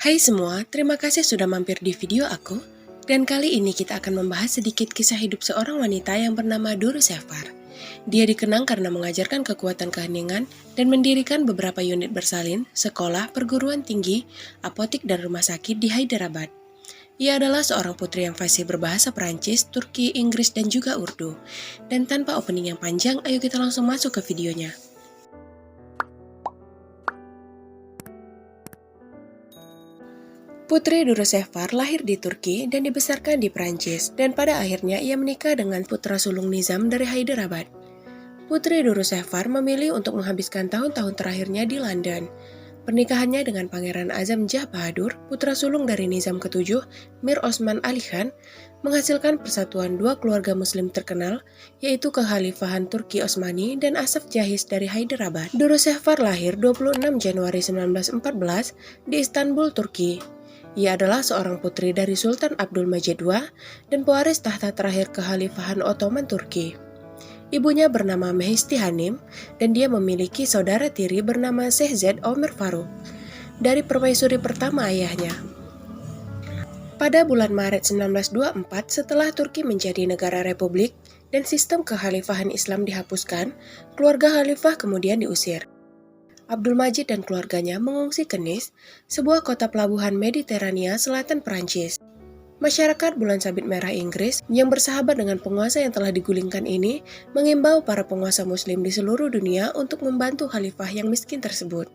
Hai semua, terima kasih sudah mampir di video aku. Dan kali ini kita akan membahas sedikit kisah hidup seorang wanita yang bernama Duru Sefar. Dia dikenang karena mengajarkan kekuatan keheningan dan mendirikan beberapa unit bersalin, sekolah, perguruan tinggi, apotik, dan rumah sakit di Hyderabad. Ia adalah seorang putri yang fasih berbahasa Perancis, Turki, Inggris, dan juga Urdu. Dan tanpa opening yang panjang, ayo kita langsung masuk ke videonya. Putri Duru Sefar lahir di Turki dan dibesarkan di Prancis, dan pada akhirnya ia menikah dengan putra sulung Nizam dari Hyderabad. Putri Duru Sefar memilih untuk menghabiskan tahun-tahun terakhirnya di London. Pernikahannya dengan Pangeran Azam Jah Bahadur, putra sulung dari Nizam ke-7, Mir Osman Ali Khan, menghasilkan persatuan dua keluarga muslim terkenal, yaitu Kekhalifahan Turki Osmani dan Asaf Jahis dari Hyderabad. Duru Sefar lahir 26 Januari 1914 di Istanbul, Turki. Ia adalah seorang putri dari Sultan Abdul Majid II dan pewaris tahta terakhir Kekhalifahan Ottoman Turki. Ibunya bernama Mehisti Hanim dan dia memiliki saudara tiri bernama Shehzad Omer Faruk dari permaisuri pertama ayahnya. Pada bulan Maret 1924, setelah Turki menjadi negara republik dan sistem kekhalifahan Islam dihapuskan, keluarga khalifah kemudian diusir. Abdul Majid dan keluarganya mengungsi ke Nice, sebuah kota pelabuhan Mediterania selatan Perancis. Masyarakat Bulan Sabit Merah Inggris yang bersahabat dengan penguasa yang telah digulingkan ini mengimbau para penguasa muslim di seluruh dunia untuk membantu khalifah yang miskin tersebut.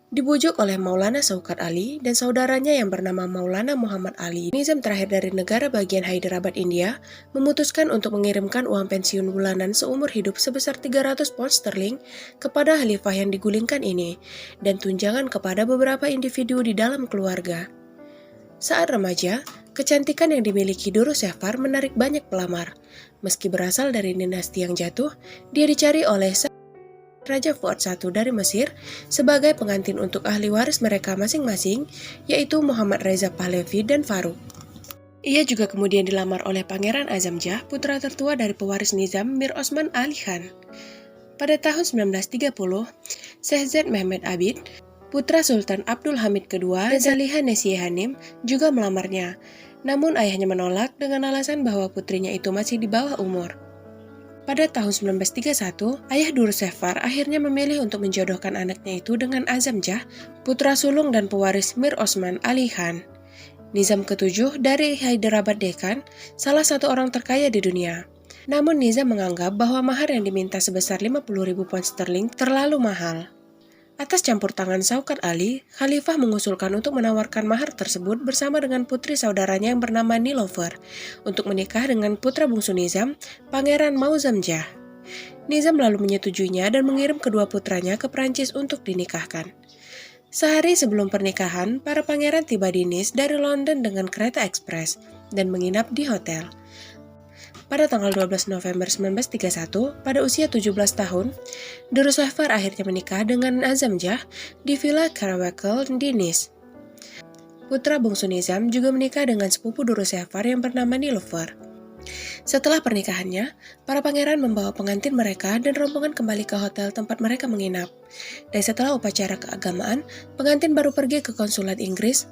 Dibujuk oleh Maulana Shaukat Ali dan saudaranya yang bernama Maulana Muhammad Ali, Nizam terakhir dari negara bagian Hyderabad, India, memutuskan untuk mengirimkan uang pensiun bulanan seumur hidup sebesar 300 pound sterling kepada khalifah yang digulingkan ini, dan tunjangan kepada beberapa individu di dalam keluarga. Saat remaja, kecantikan yang dimiliki Duru Sefar menarik banyak pelamar. Meski berasal dari dinasti yang jatuh, dia dicari oleh Raja Fuad I dari Mesir sebagai pengantin untuk ahli waris mereka masing-masing, yaitu Muhammad Reza Pahlavi dan Faruk. Ia juga kemudian dilamar oleh Pangeran Azam Jah, putra tertua dari pewaris Nizam Mir Osman Ali Khan. Pada tahun 1930, Shehzad Mehmed Abid, putra Sultan Abdul Hamid II dan Zaliha Nesye Hanim juga melamarnya. Namun ayahnya menolak dengan alasan bahwa putrinya itu masih di bawah umur. Pada tahun 1931, ayah Duru Sefar akhirnya memilih untuk menjodohkan anaknya itu dengan Azam Jah, putra sulung dan pewaris Mir Osman Ali Khan. Nizam ke-7 dari Hyderabad Deccan, salah satu orang terkaya di dunia. Namun Nizam menganggap bahwa mahar yang diminta sebesar 50.000 pound sterling terlalu mahal. Atas campur tangan Shaukat Ali, Khalifah mengusulkan untuk menawarkan mahar tersebut bersama dengan putri saudaranya yang bernama Nilofer untuk menikah dengan putra bungsu Nizam, Pangeran Mauzam Jah. Nizam lalu menyetujuinya dan mengirim kedua putranya ke Prancis untuk dinikahkan. Sehari sebelum pernikahan, para pangeran tiba di Nice dari London dengan kereta ekspres dan menginap di hotel. Pada tanggal 12 November 1931, pada usia 17 tahun, Duru Sefar akhirnya menikah dengan Azam Jah di Villa Carmichael di Nice. Putra bungsu Nizam juga menikah dengan sepupu Duru Sefar yang bernama Nilofer. Setelah pernikahannya, para pangeran membawa pengantin mereka dan rombongan kembali ke hotel tempat mereka menginap. Dan setelah upacara keagamaan, pengantin baru pergi ke konsulat Inggris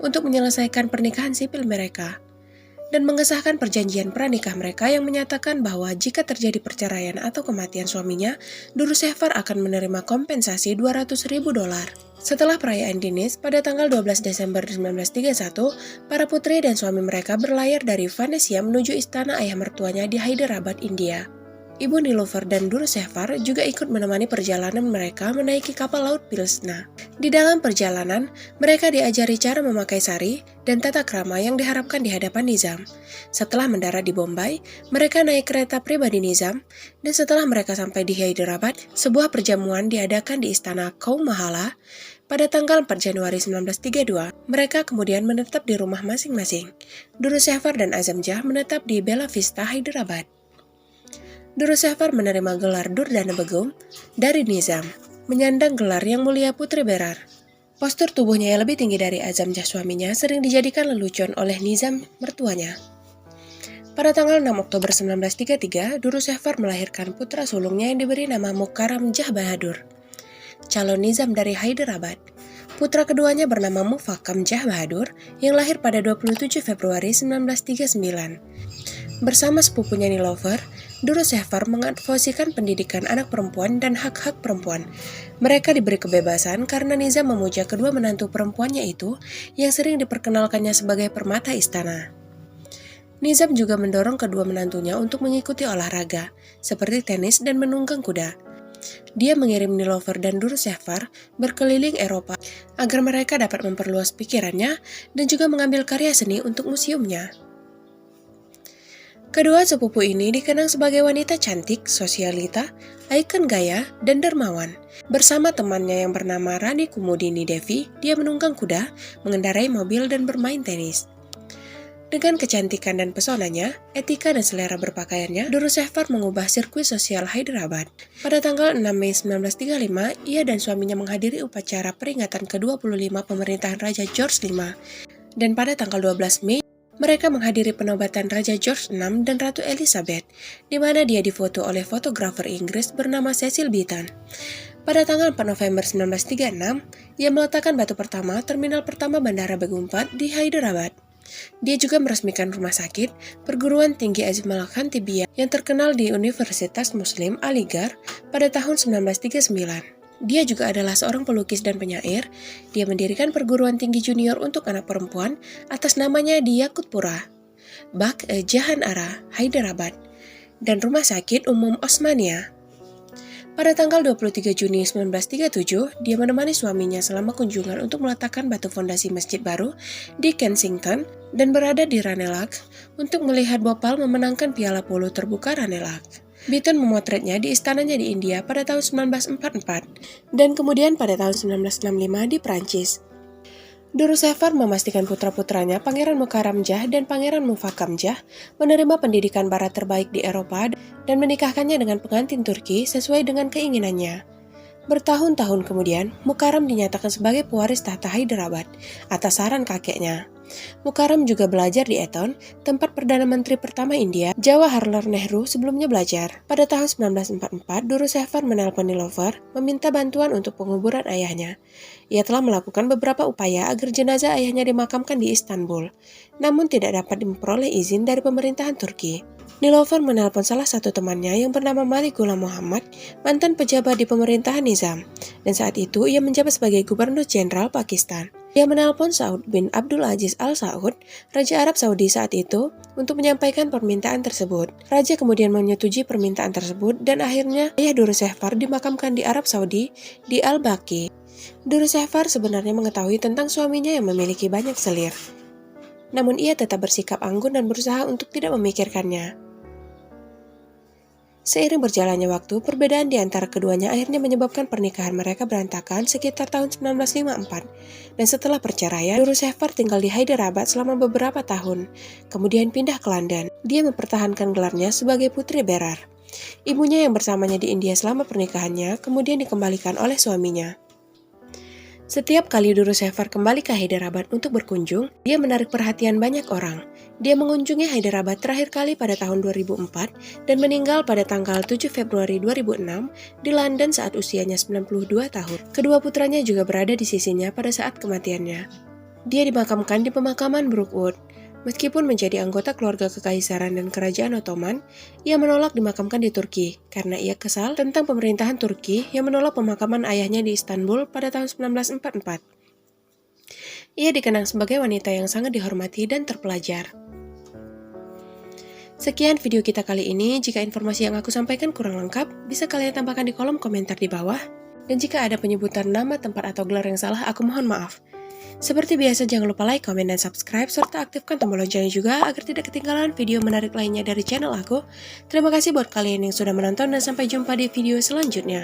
untuk menyelesaikan pernikahan sipil mereka dan mengesahkan perjanjian pranikah mereka yang menyatakan bahwa jika terjadi perceraian atau kematian suaminya, Duru Sefar akan menerima kompensasi $200.000. Setelah perayaan di Nice, pada tanggal 12 Desember 1931, para putri dan suami mereka berlayar dari Venesia menuju istana ayah mertuanya di Hyderabad, India. Ibu Nilofer dan Duru Sefar juga ikut menemani perjalanan mereka menaiki kapal laut Pilsna. Di dalam perjalanan, mereka diajari cara memakai sari dan tata krama yang diharapkan di hadapan Nizam. Setelah mendarat di Bombay, mereka naik kereta pribadi Nizam, dan setelah mereka sampai di Hyderabad, sebuah perjamuan diadakan di istana Kaum Mahala. Pada tanggal 4 Januari 1932, mereka kemudian menetap di rumah masing-masing. Duru Sefar dan Azam Jah menetap di Bella Vista, Hyderabad. Duru Sefar menerima gelar Durdana Begum dari Nizam, menyandang gelar Yang Mulia Putri Berar. Postur tubuhnya yang lebih tinggi dari Azam Jah suaminya sering dijadikan lelucon oleh Nizam mertuanya. Pada tanggal 6 Oktober 1933, Duru Sefar melahirkan putra sulungnya yang diberi nama Mukarram Jah Bahadur, calon Nizam dari Hyderabad. Putra keduanya bernama Mufakkar Jah Bahadur yang lahir pada 27 Februari 1939. Bersama sepupunya Nilofer, Durrus-Shahvar mengadvokasikan pendidikan anak perempuan dan hak-hak perempuan. Mereka diberi kebebasan karena Nizam memuja kedua menantu perempuannya itu yang sering diperkenalkannya sebagai permata istana. Nizam juga mendorong kedua menantunya untuk mengikuti olahraga, seperti tenis dan menunggang kuda. Dia mengirim Nilofer dan Durrus-Shahvar berkeliling Eropa agar mereka dapat memperluas pikirannya dan juga mengambil karya seni untuk museumnya. Kedua sepupu ini dikenang sebagai wanita cantik, sosialita, ikon gaya, dan dermawan. Bersama temannya yang bernama Rani Kumudini Devi, dia menunggang kuda, mengendarai mobil, dan bermain tenis. Dengan kecantikan dan pesonanya, etika dan selera berpakaiannya, Durrus-Shahvar mengubah sirkuit sosial Hyderabad. Pada tanggal 6 Mei 1935, ia dan suaminya menghadiri upacara peringatan ke-25 pemerintahan Raja George V. Dan pada tanggal 12 Mei, mereka menghadiri penobatan Raja George VI dan Ratu Elizabeth, di mana dia difoto oleh fotografer Inggris bernama Cecil Beaton. Pada tanggal 4 November 1936, ia meletakkan batu pertama terminal pertama Bandara Begum IV di Hyderabad. Dia juga meresmikan rumah sakit, perguruan tinggi Ajmal Khan Tibbiya yang terkenal di Universitas Muslim Aligarh pada tahun 1939. Dia juga adalah seorang pelukis dan penyair. Dia mendirikan perguruan tinggi junior untuk anak perempuan atas namanya di Yakutpura, Jahan Ara, Hyderabad, dan Rumah Sakit Umum Osmania. Pada tanggal 23 Juni 1937, dia menemani suaminya selama kunjungan untuk meletakkan batu fondasi masjid baru di Kensington dan berada di Ranelagh untuk melihat Bhopal memenangkan Piala Polo terbuka Ranelagh. Beaton memotretnya di istananya di India pada tahun 1944 dan kemudian pada tahun 1965 di Prancis. Durrus-Shahvar memastikan putra-putranya Pangeran Mukarram Jah dan Pangeran Mufakkar Jah menerima pendidikan barat terbaik di Eropa dan menikahkannya dengan pengantin Turki sesuai dengan keinginannya. Bertahun-tahun kemudian, Mukarram dinyatakan sebagai pewaris tahta Hyderabad atas saran kakeknya. Mukarram juga belajar di Eton, tempat Perdana Menteri pertama India, Jawaharlal Nehru sebelumnya belajar. Pada tahun 1944, Durrus-Shahvar menelpon Nilofer meminta bantuan untuk penguburan ayahnya. Ia telah melakukan beberapa upaya agar jenazah ayahnya dimakamkan di Istanbul, namun tidak dapat memperoleh izin dari pemerintahan Turki. Nilofer menelpon salah satu temannya yang bernama Malik Ghulam Muhammad, mantan pejabat di pemerintahan Nizam, dan saat itu ia menjabat sebagai Gubernur Jenderal Pakistan. Dia menelpon Saud bin Abdul Aziz Al Saud, Raja Arab Saudi saat itu, untuk menyampaikan permintaan tersebut. Raja kemudian menyetujui permintaan tersebut dan akhirnya ayah Durrus-Shahvar dimakamkan di Arab Saudi di Al-Baqi. Durrus-Shahvar sebenarnya mengetahui tentang suaminya yang memiliki banyak selir. Namun ia tetap bersikap anggun dan berusaha untuk tidak memikirkannya. Seiring berjalannya waktu, perbedaan di antara keduanya akhirnya menyebabkan pernikahan mereka berantakan sekitar tahun 1954. Dan setelah perceraian, Durrus-Shahvar tinggal di Hyderabad selama beberapa tahun, kemudian pindah ke London. Dia mempertahankan gelarnya sebagai Putri Berar. Ibunya yang bersamanya di India selama pernikahannya kemudian dikembalikan oleh suaminya. Setiap kali Durrus-Shahvar kembali ke Hyderabad untuk berkunjung, dia menarik perhatian banyak orang. Dia mengunjungi Hyderabad terakhir kali pada tahun 2004 dan meninggal pada tanggal 7 Februari 2006 di London saat usianya 92 tahun. Kedua putranya juga berada di sisinya pada saat kematiannya. Dia dimakamkan di pemakaman Brookwood. Meskipun menjadi anggota keluarga kekaisaran dan kerajaan Ottoman, ia menolak dimakamkan di Turki karena ia kesal tentang pemerintahan Turki yang menolak pemakaman ayahnya di Istanbul pada tahun 1944. Ia dikenang sebagai wanita yang sangat dihormati dan terpelajar. Sekian video kita kali ini. Jika informasi yang aku sampaikan kurang lengkap, bisa kalian tambahkan di kolom komentar di bawah. Dan jika ada penyebutan nama, tempat, atau gelar yang salah, aku mohon maaf. Seperti biasa, jangan lupa like, komen, dan subscribe, serta aktifkan tombol loncengnya juga agar tidak ketinggalan video menarik lainnya dari channel aku. Terima kasih buat kalian yang sudah menonton dan sampai jumpa di video selanjutnya.